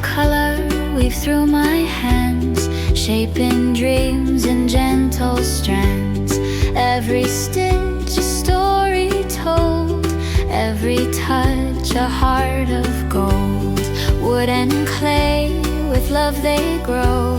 color weave through my hands, shaping dreams in gentle strands. Every stitch a story told, every touch a heart of gold. Wood and clay, with love they grow.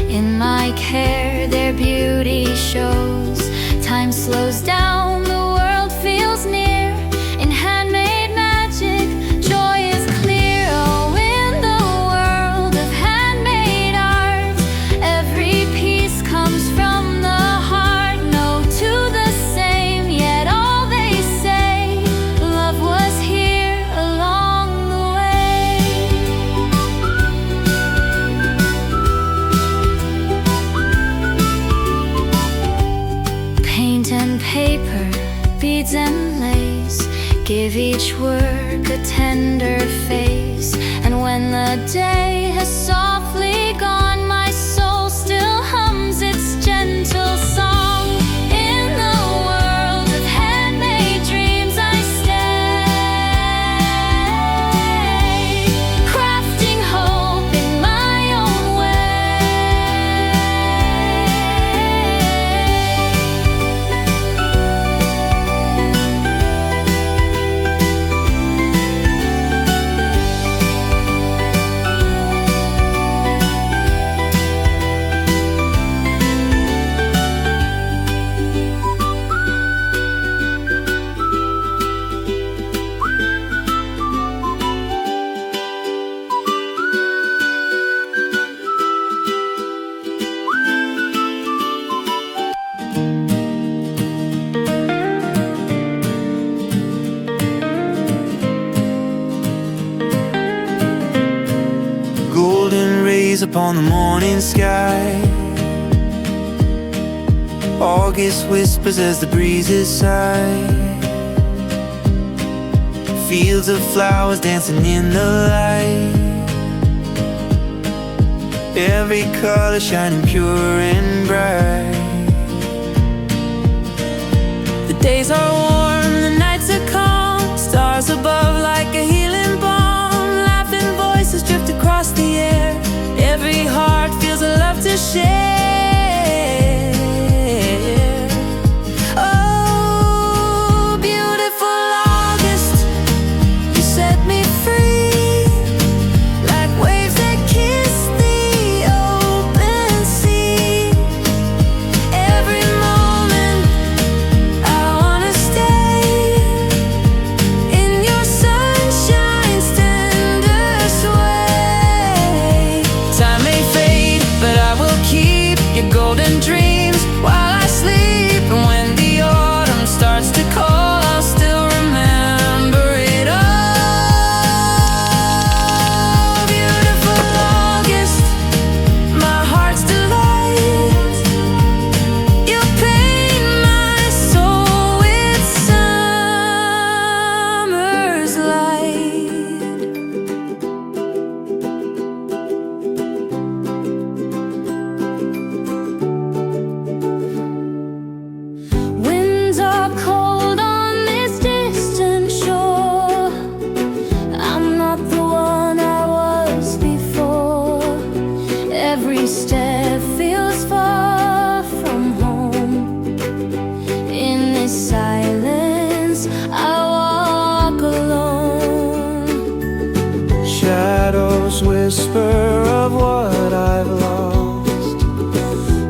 In my care their beauty shows. Time slows down, the world feels near. In handmade magic, joy is clear. Oh, in the world of handmade art, every piece comes from the heart. No two the same, yet all they say, love was here along the way. Paint and paper, beads and lace, give each work a tender face. And when the day has softly gone, my soul still hums its gentle song. In the world of handmade dreams I stay, crafting hope in my own golden rays upon the morning sky. August whispers as the breezes sigh. Fields of flowers dancing in the light. Every color shining pure and bright. The days are warm, the nights are calm. Stars above like a healing balm. Laughing voices drift across the air. Every heart feels a love to share. Oh, beautiful August, you set me free, like waves that kiss the open sea. Every moment I wanna stay in your sunshine's tender sway. Time may fade, but I will keep your golden dreams while I sleep. And when the autumn starts to call, I'll still remember it all. Beautiful August, my heart's delight. You paint my soul with summer's light. Winds are cold on this distant shore. I'm not the one I was before. Every step feels far from home. In this silence I walk alone. Shadows whisper of what I've lost.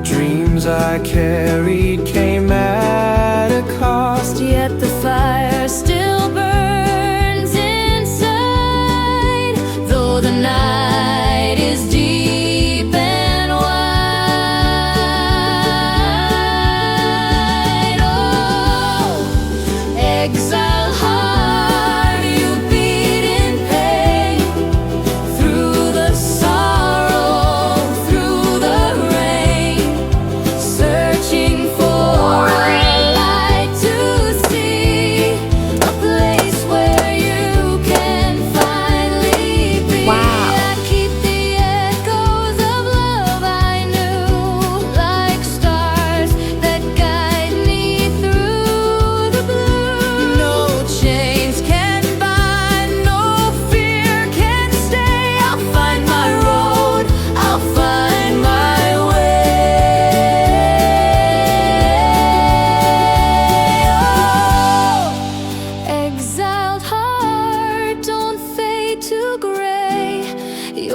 Dreams I carried came at a cost. Yet the fire still burns inside, though the night is deep and wide. Oh, exile heart, you beat in pain, through the sorrow, through the rain, searching for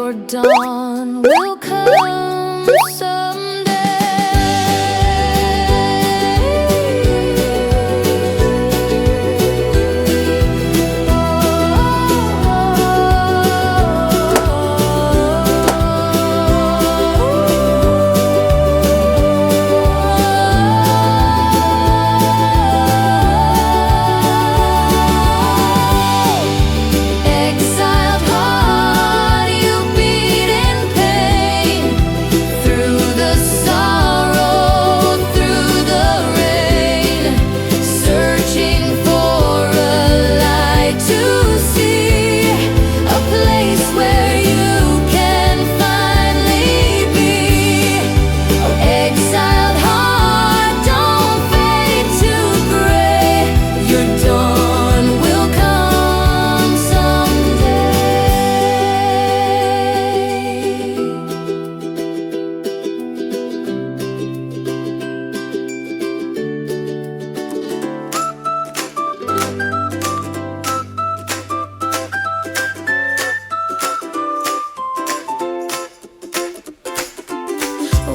Your dawn will come someday.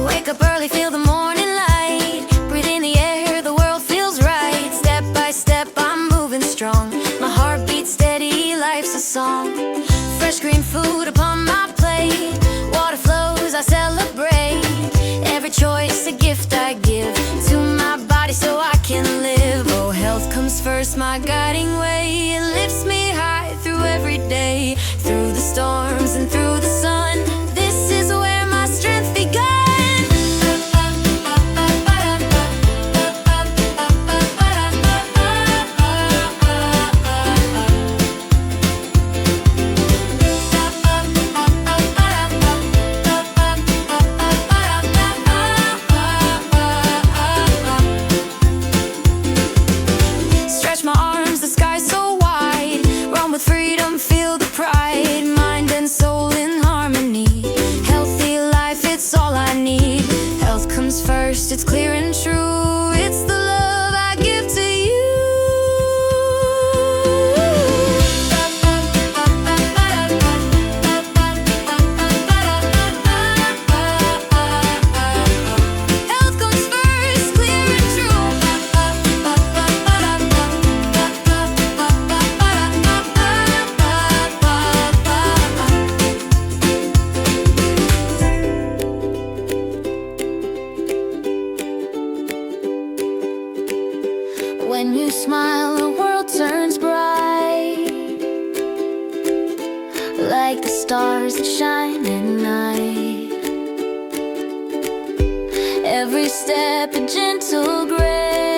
Wake up early, feel the morning light. Breathe in the air, the world feels right. Step by step, I'm moving strong. My heart beats steady, life's a song. Fresh green food upon my plate. Water flows, I celebrate. Every choice a gift I give to my body so I can live. Oh, health comes first, my guiding way. It lifts me high through every day. Through the storms and through the sun. This is where my strength begun. Freedom, feel the pride, mind and soul in harmony. Healthy life, it's all I need. Health comes first, it's clear and true. It's the love I give to you. Health comes first, clear and true. When you smile, the world turns bright, like the stars that shine at night. Every step a gentle grace,